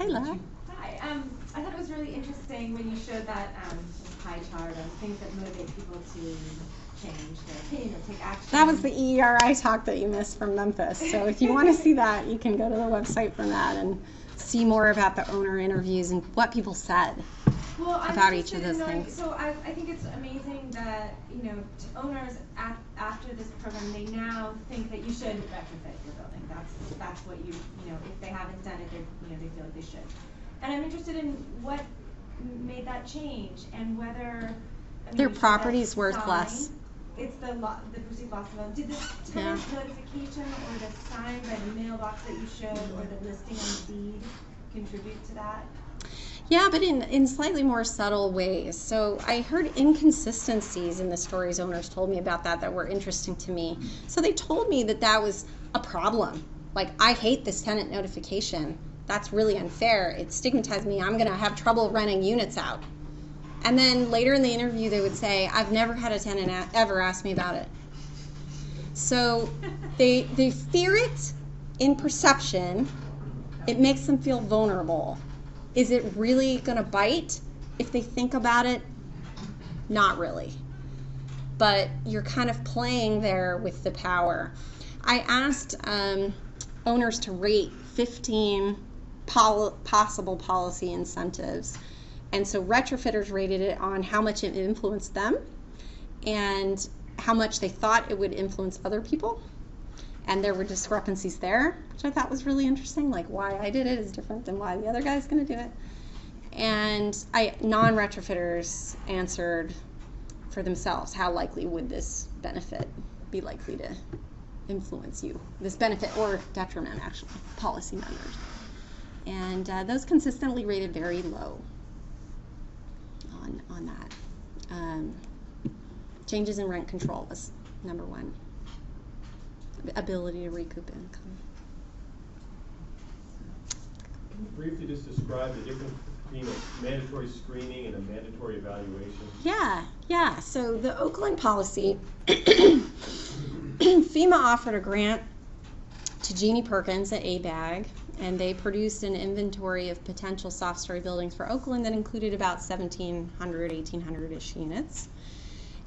Hi, Laura. Hi. I thought it was really interesting when you showed that pie chart of things that motivate people to change their opinion or take action. That was the EERI talk that you missed from Memphis. So if you want to see that, you can go to the website from that and see more about the owner interviews and what people said about each of those things. So I think it's amazing that, owners after this program, they now think that you should retrofit your building. That's what if they haven't done it, they feel like they should. And I'm interested in what made that change and whether their property's worth less. It's the perceived loss of value. Did the tenant notification or the sign by the mailbox that you showed or the listing on the deed contribute to that? Yeah, but in slightly more subtle ways. So I heard inconsistencies in the stories owners told me about that were interesting to me. So they told me that was a problem. Like, I hate this tenant notification. That's really unfair. It stigmatized me. I'm going to have trouble renting units out. And then later in the interview, they would say, I've never had a tenant ever ask me about it. So they fear it in perception. It makes them feel vulnerable. Is it really going to bite? If they think about it, not really. But you're kind of playing there with the power. I asked owners to rate 15 possible policy incentives. And so retrofitters rated it on how much it influenced them and how much they thought it would influence other people. And there were discrepancies there, which I thought was really interesting. Like, why I did it is different than why the other guy's going to do it. And non-retrofitters answered for themselves, how likely would this benefit be likely to influence you? This benefit or detriment, actually, policy members. And those consistently rated very low on that. Changes in rent control was number one. Ability to recoup income. Can you briefly just describe the difference between a mandatory screening and a mandatory evaluation? Yeah. So the Oakland policy, FEMA offered a grant to Jeannie Perkins at ABAG, and they produced an inventory of potential soft story buildings for Oakland that included about 1,700, 1,800-ish units.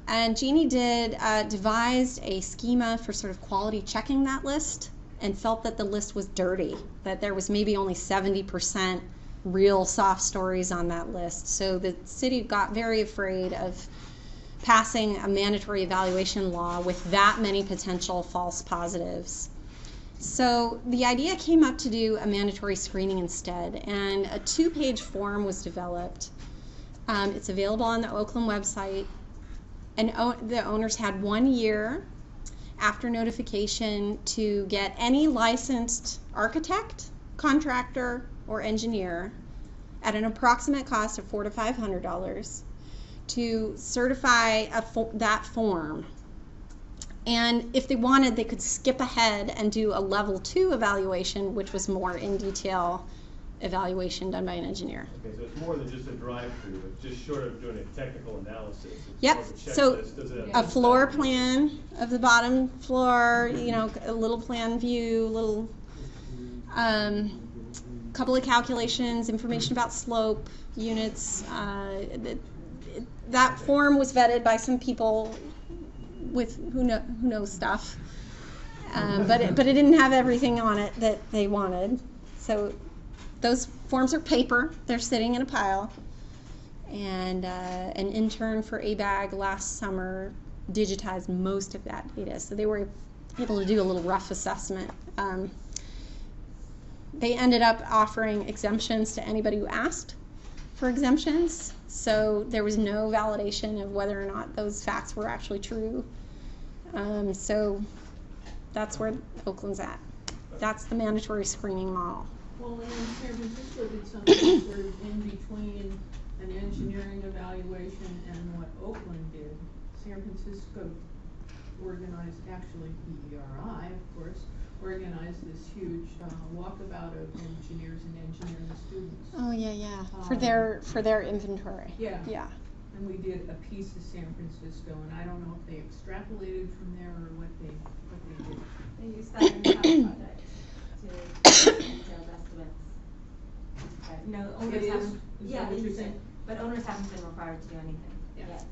And Jeannie devised a schema for sort of quality checking that list and felt that the list was dirty, that there was maybe only 70% real soft stories on that list. So the city got very afraid of passing a mandatory evaluation law with that many potential false positives. So the idea came up to do a mandatory screening instead, and a 2-page form was developed. It's available on the Oakland website. And the owners had 1 year after notification to get any licensed architect, contractor, or engineer at an approximate cost of $400 to $500 to certify that form. And if they wanted, they could skip ahead and do a level 2 evaluation, which was more in detail evaluation done by an engineer. Okay, so it's more than just a drive-through, it's just short of doing a technical analysis. It's yep, so a floor plan of the bottom floor, a little plan view, little couple of calculations, information about slope, units. That form was vetted by some people with who knows stuff, but it didn't have everything on it that they wanted. So those forms are paper. They're sitting in a pile. And an intern for ABAG last summer digitized most of that data. So they were able to do a little rough assessment. They ended up offering exemptions to anybody who asked for exemptions. So there was no validation of whether or not those facts were actually true. So that's where Oakland's at. That's the mandatory screening model. Well, in San Francisco did something sort of in between an engineering evaluation and what Oakland did. San Francisco organized, actually EERI, of course, organized this huge walkabout of engineers and engineering students. Oh yeah. For their inventory. Yeah. And we did a piece of San Francisco, and I don't know if they extrapolated from there or what they did. They used that in the project to detailed estimates. no, It owners is? haven't, Is yeah, that what you're it's- saying? but owners haven't been required to do anything Yeah. yet.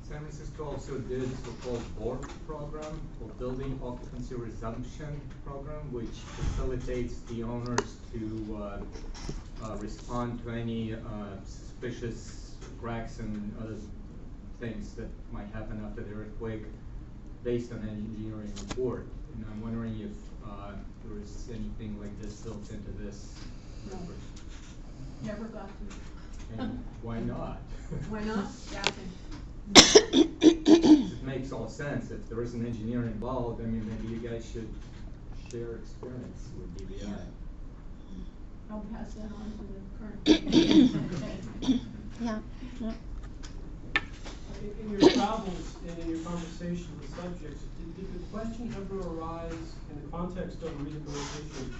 San Francisco also did so-called BORD program, or Building Occupancy Resumption Program, which facilitates the owners to respond to any suspicious cracks and other things that might happen after the earthquake based on an engineering report. And I'm wondering if there is anything like this built into this No. report. Never got to. And why not? Why not? Yeah. It makes all sense. If there is an engineer involved, I mean, maybe you guys should share experience with DBI. I'll pass that on to the current. Yeah. Yeah. In your travels and in your conversations with subjects, did the question ever arise in the context of rehabilitation?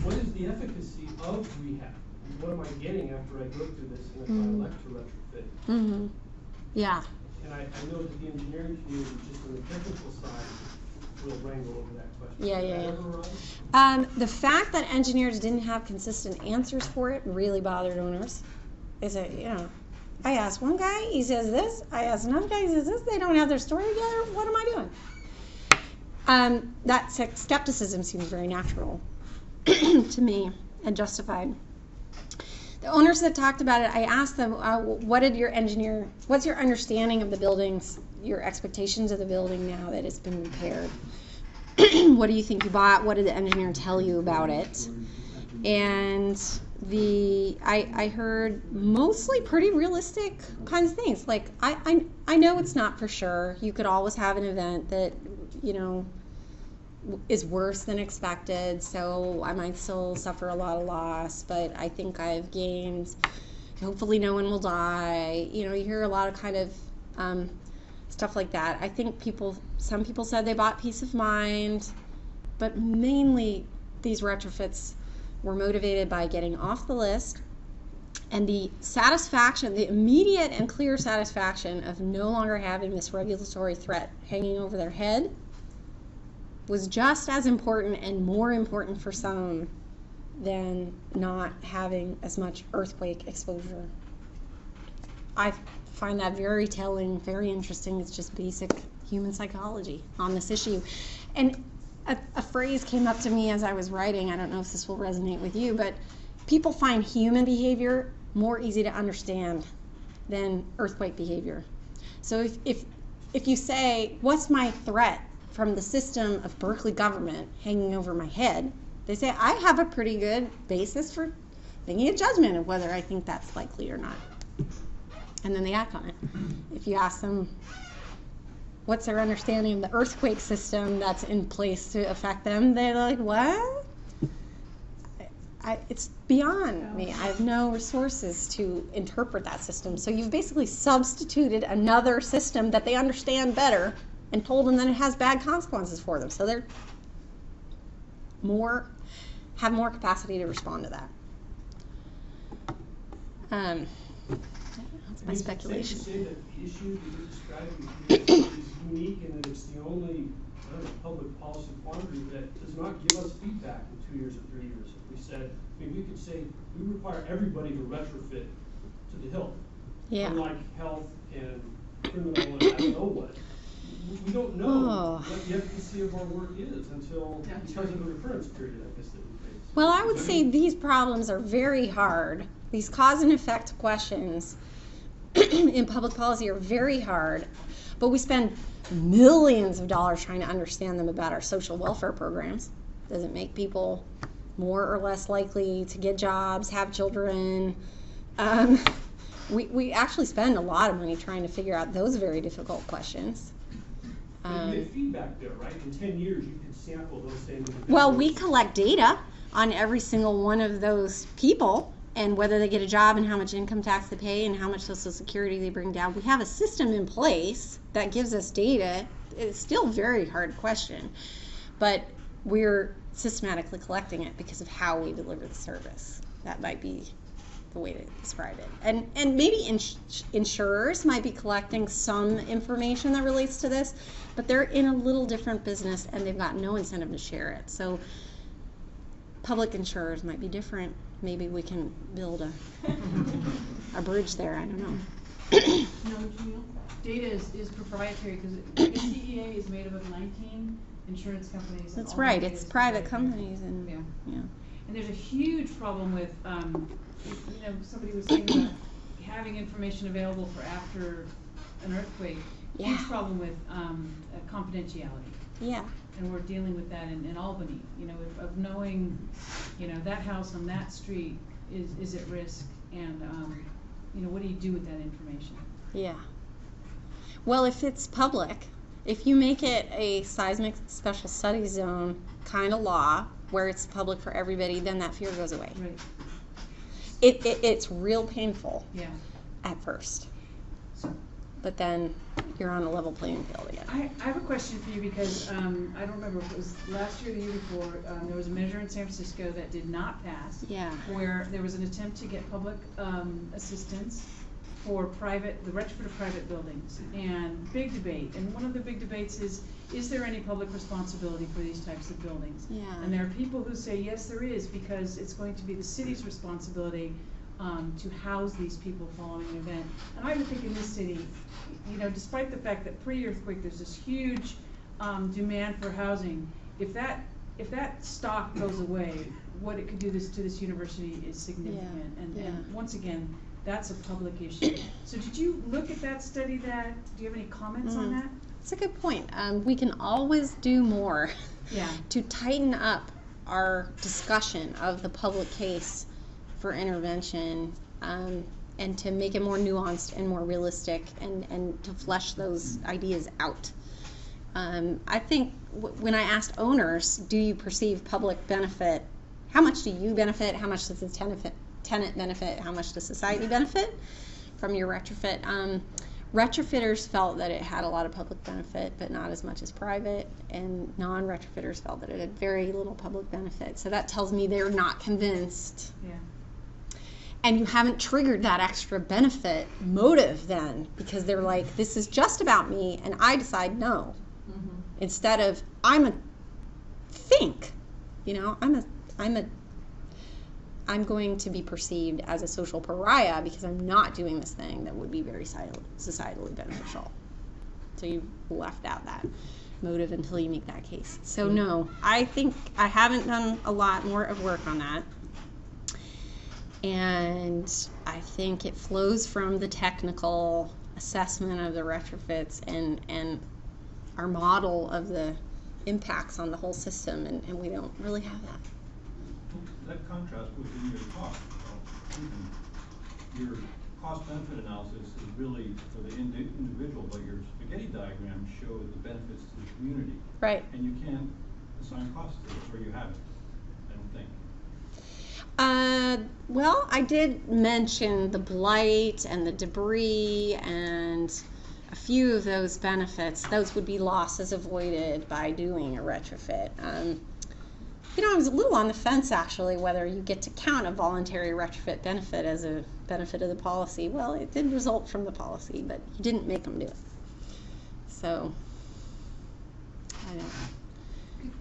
What is the efficacy of rehab? What am I getting after I go through this and if I elect to retrofit? Mm-hmm. Yeah. And I know that the engineering community, just on the technical side, will wrangle over that question. Yeah, Did yeah, that yeah. ever arise? The fact that engineers didn't have consistent answers for it really bothered owners. Is it, you know, I asked one guy, he says this. I asked another guy, he says this. They don't have their story together. What am I doing? That skepticism seems very natural to me and justified. The owners that talked about it, I asked them, what's your understanding of the buildings, your expectations of the building now that it's been repaired? What do you think you bought? What did the engineer tell you about it? And I heard mostly pretty realistic kinds of things. Like, I know it's not for sure. You could always have an event that, you know, is worse than expected, so I might still suffer a lot of loss, but I think I've gained, hopefully no one will die. You know, you hear a lot of kind of stuff like that. I think some people said they bought peace of mind, but mainly these retrofits were motivated by getting off the list and the satisfaction, the immediate and clear satisfaction of no longer having this regulatory threat hanging over their head was just as important and more important for some than not having as much earthquake exposure. I find that very telling, very interesting. It's just basic human psychology on this issue. And a phrase came up to me as I was writing. I don't know if this will resonate with you, but people find human behavior more easy to understand than earthquake behavior. So if you say, what's my threat from the system of Berkeley government hanging over my head, they say, I have a pretty good basis for making a judgment of whether I think that's likely or not. And then they act on it. If you ask them, what's their understanding of the earthquake system that's in place to affect them, they're like, what? It's beyond me. I have no resources to interpret that system. So you've basically substituted another system that they understand better and told them that it has bad consequences for them. So they're have more capacity to respond to that. That's my speculation. It's safe to say that the issue that you're describing is unique and that it's the only public policy quandary that does not give us feedback in 2 years or 3 years. If we said, I mean, we could say we require everybody to retrofit to the hilt. Yeah. Unlike health and criminal and I don't know what. We don't know what the efficacy of our work is until because of the recurrence period, I guess, that we face. Well, I would say these problems are very hard. These cause and effect questions in public policy are very hard, but we spend millions of dollars trying to understand them about our social welfare programs. Does it make people more or less likely to get jobs, have children? We actually spend a lot of money trying to figure out those very difficult questions. You get feedback there, right? In 10 years, you can sample those same individuals. Well, we collect data on every single one of those people and whether they get a job and how much income tax they pay and how much Social Security they bring down. We have a system in place that gives us data. It's still a very hard question, but we're systematically collecting it because of how we deliver the service. That might be the way to describe it. And maybe insurers might be collecting some information that relates to this, but they're in a little different business and they've got no incentive to share it. So public insurers might be different. Maybe we can build a bridge there. I don't know. No, Gino? Data is proprietary because the CEA is made up of 19 insurance companies. That's All right. the It's data is private proprietary. companies and Yeah. yeah. And there's a huge problem with, somebody was saying about having information available for after an earthquake. Yeah. Huge problem with confidentiality. Yeah. And we're dealing with that in Albany, of knowing, that house on that street is at risk, and, what do you do with that information? Yeah. Well, if it's public, if you make it a seismic special study zone kind of law where it's public for everybody, then that fear goes away. Right. It's real painful Yeah. at first, but then you're on a level playing field again. I have a question for you because I don't remember if it was last year or the year before, there was a measure in San Francisco that did not pass. Yeah. Where there was an attempt to get public assistance for the retrofit of private buildings, and big debate. And one of the big debates is there any public responsibility for these types of buildings? Yeah. And there are people who say yes, there is, because it's going to be the city's responsibility to house these people following an event. And I would think in this city, despite the fact that pre-earthquake there's this huge demand for housing, if that stock goes away, what it could do to this university is significant. Yeah. And once again, that's a public issue. So did you look at that, study that? Do you have any comments on that? That's a good point. We can always do more Yeah. to tighten up our discussion of the public case for intervention, and to make it more nuanced and more realistic, and to flesh those ideas out. I think when I asked owners, do you perceive public benefit? How much do you benefit? How much does the tenant benefit? How much does society benefit from your retrofit? Retrofitters felt that it had a lot of public benefit, but not as much as private, and non-retrofitters felt that it had very little public benefit. So that tells me they're not convinced. Yeah. And you haven't triggered that extra benefit motive then, because they're like, this is just about me, and I decide no. Mm-hmm. Instead of, I'm going to be perceived as a social pariah because I'm not doing this thing that would be very societally beneficial. So you left out that motive until you make that case. So no, I think I haven't done a lot more of work on that. And I think it flows from the technical assessment of the retrofits and our model of the impacts on the whole system, and we don't really have that. That contrast within your cost. Your cost-benefit analysis is really for the individual, but your spaghetti diagrams show the benefits to the community. Right. And you can't assign costs to it, or you haven't, I don't think. Well, I did mention the blight and the debris and a few of those benefits. Those would be losses avoided by doing a retrofit. I was a little on the fence, actually, whether you get to count a voluntary retrofit benefit as a benefit of the policy. Well, it did result from the policy, but you didn't make them do it. So, I don't know.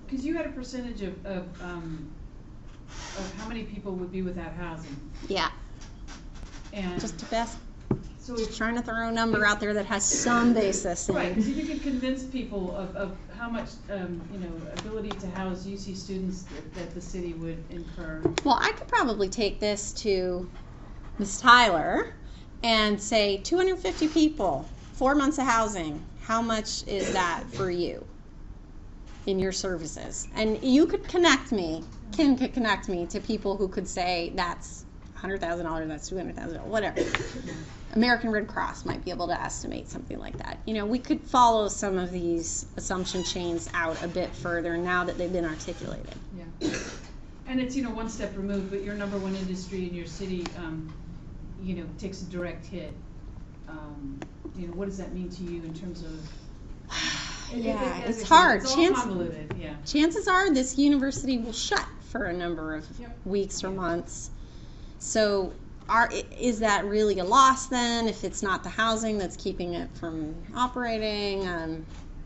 Because you had a percentage of how many people would be without housing. Yeah, And just the best. so Just trying to throw a number out there that has some basis. In. right, because if you could convince people of how much ability to house UC students that the city would incur. Well, I could probably take this to Ms. Tyler and say 250 people, 4 months of housing. How much is that for you in your services? And you could connect me, Kim could connect me to people who could say that's $100,000, that's $200,000, whatever. American Red Cross might be able to estimate something like that. We could follow some of these assumption chains out a bit further now that they've been articulated. Yeah. And it's, one step removed, but your number one industry in your city, takes a direct hit. What does that mean to you in terms of? It's hard. It's all convoluted. Yeah. Chances are this university will shut for a number of weeks or months. So is that really a loss then if it's not the housing that's keeping it from operating?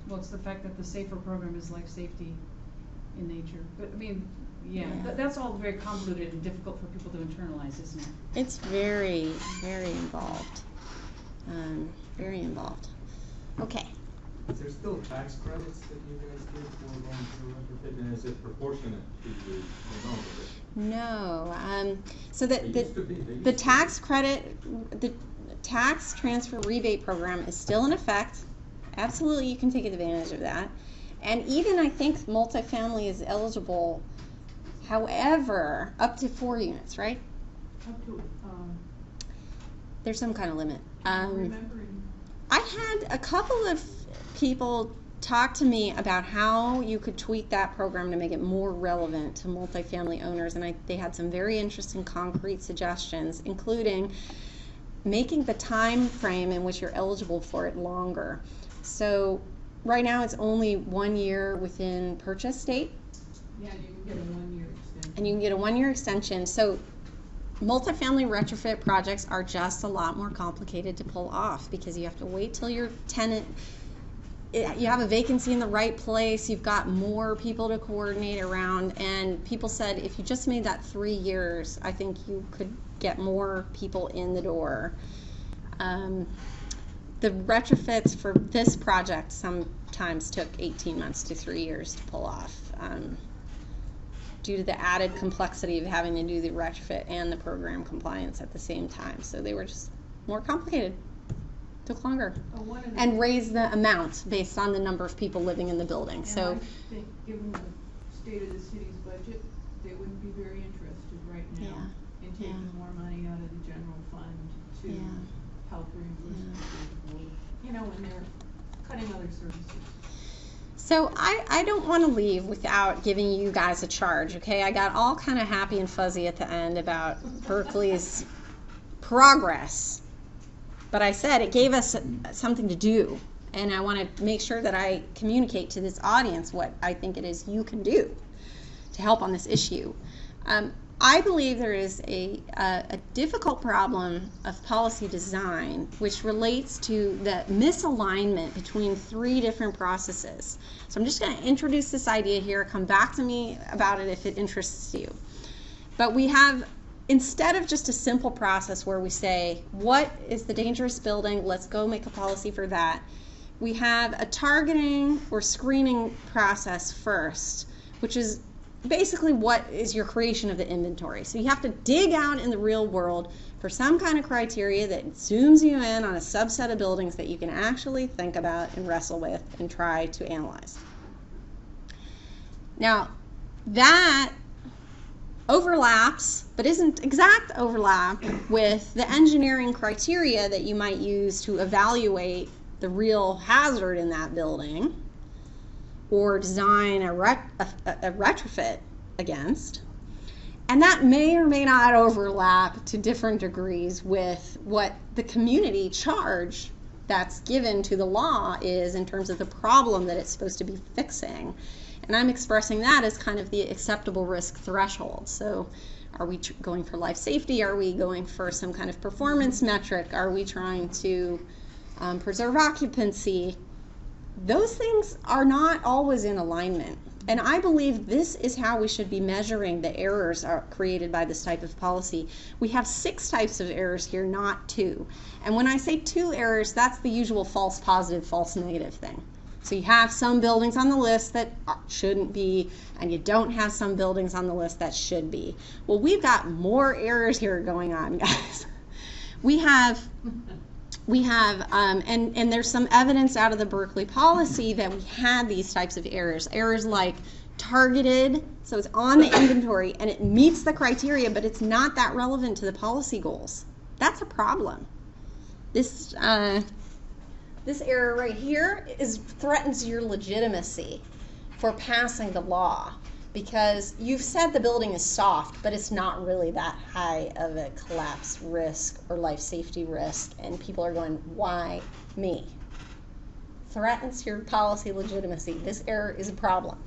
Well, it's the fact that the SAFER program is life safety in nature. But I mean, yeah, Yeah. that's all very convoluted and difficult for people to internalize, isn't it? It's very, very involved. Very involved. Okay. Is there still tax credits that you guys give for going through retrofit, and is it proportionate to the amount of it? No. So the, They used to be. They used the to be. tax credit, the tax transfer rebate program is still in effect. Absolutely, you can take advantage of that. And even I think multifamily is eligible, however, up to 4 units, right? Up to, There's some kind of limit. remembering, I had a couple of people talk to me about how you could tweak that program to make it more relevant to multifamily owners, and they had some very interesting concrete suggestions, including making the time frame in which you're eligible for it longer. So right now it's only 1 year within purchase date, yeah, you can get a 1-year extension. and you can get a 1-year extension. So multifamily retrofit projects are just a lot more complicated to pull off because you have to wait till your tenant, you have a vacancy in the right place, you've got more people to coordinate around, and people said if you just made that 3 years, I think you could get more people in the door. The retrofits for this project sometimes took 18 months to 3 years to pull off, due to the added complexity of having to do the retrofit and the program compliance at the same time. So they were just more complicated, took longer, One of the- and raised the amount based on the number of people living in the building. And So I think, given the state of the city's budget, they wouldn't be very interested right now Yeah, in taking yeah. more money out of the general fund to Yeah. help reimburse people, you know, when they're cutting other services. So I don't want to leave without giving you guys a charge, okay? I got all kind of happy and fuzzy at the end about Berkeley's progress, but I said it gave us something to do, and I want to make sure that I communicate to this audience what I think it is you can do to help on this issue. I believe there is a difficult problem of policy design which relates to the misalignment between 3 different processes. So I'm just going to introduce this idea here, come back to me about it if it interests you. But we have, instead of just a simple process where we say, what is the dangerous building, let's go make a policy for that, we have a targeting or screening process first, which is basically what is your creation of the inventory. So you have to dig out in the real world for some kind of criteria that zooms you in on a subset of buildings that you can actually think about and wrestle with and try to analyze. Now that overlaps, but isn't exact overlap, with the engineering criteria that you might use to evaluate the real hazard in that building or design a retrofit against. And that may or may not overlap to different degrees with what the community charge that's given to the law is in terms of the problem that it's supposed to be fixing. And I'm expressing that as kind of the acceptable risk threshold. So are we going for life safety? Are we going for some kind of performance metric? Are we trying to preserve occupancy? Those things are not always in alignment. And I believe this is how we should be measuring the errors created by this type of policy. We have 6 types of errors here, not 2. And when I say 2 errors, that's the usual false positive, false negative thing. So you have some buildings on the list that shouldn't be, and you don't have some buildings on the list that should be. Well, we've got more errors here going on, guys. We have, and there's some evidence out of the Berkeley policy that we had these types of errors. Errors like targeted, so it's on the inventory and it meets the criteria, but it's not that relevant to the policy goals. That's a problem. This error right here threatens your legitimacy for passing the law, because you've said the building is soft, but it's not really that high of a collapse risk or life safety risk, and people are going, why me? Threatens your policy legitimacy. This error is a problem.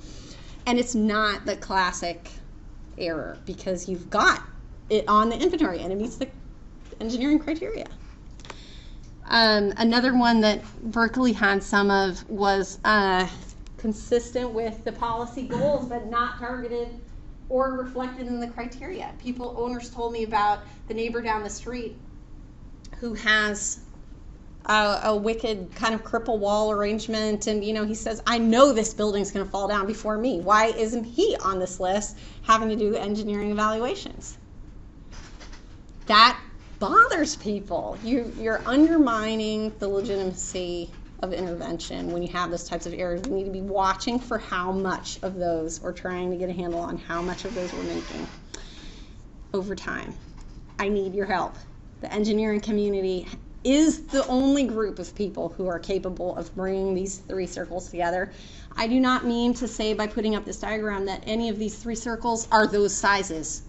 And it's not the classic error, because you've got it on the inventory and it meets the engineering criteria. Another one that Berkeley had some of was consistent with the policy goals, but not targeted or reflected in the criteria. Owners told me about the neighbor down the street who has a wicked kind of cripple wall arrangement, and he says, I know this building's going to fall down before me. Why isn't he on this list having to do engineering evaluations? That bothers people. You're undermining the legitimacy of intervention when you have those types of errors. We need to be watching for how much of those, or trying to get a handle on how much of those we're making over time. I need your help. The engineering community is the only group of people who are capable of bringing these three circles together. I do not mean to say by putting up this diagram that any of these three circles are those sizes.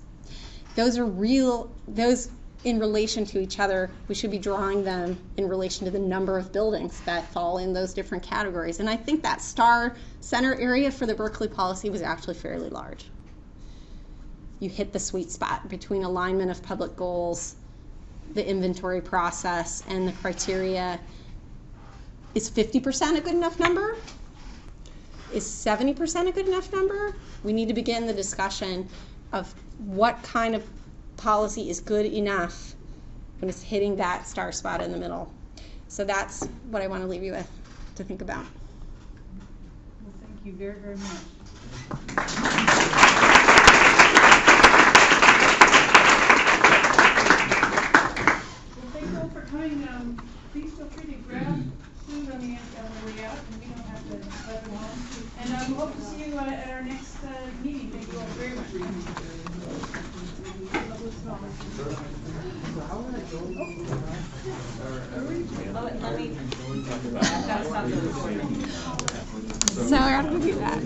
Those are real, those in relation to each other. We should be drawing them in relation to the number of buildings that fall in those different categories. And I think that star center area for the Berkeley policy was actually fairly large. You hit the sweet spot between alignment of public goals, the inventory process, and the criteria. Is 50% a good enough number? Is 70% a good enough number? We need to begin the discussion of what kind of policy is good enough when it's hitting that star spot in the middle. So that's what I want to leave you with to think about. Well, thank you very, very much. For coming, please feel free to grab food on the way out, and we don't have to let them home. And we hope to see you at our next meeting. Thank you all very much. So how do we do that?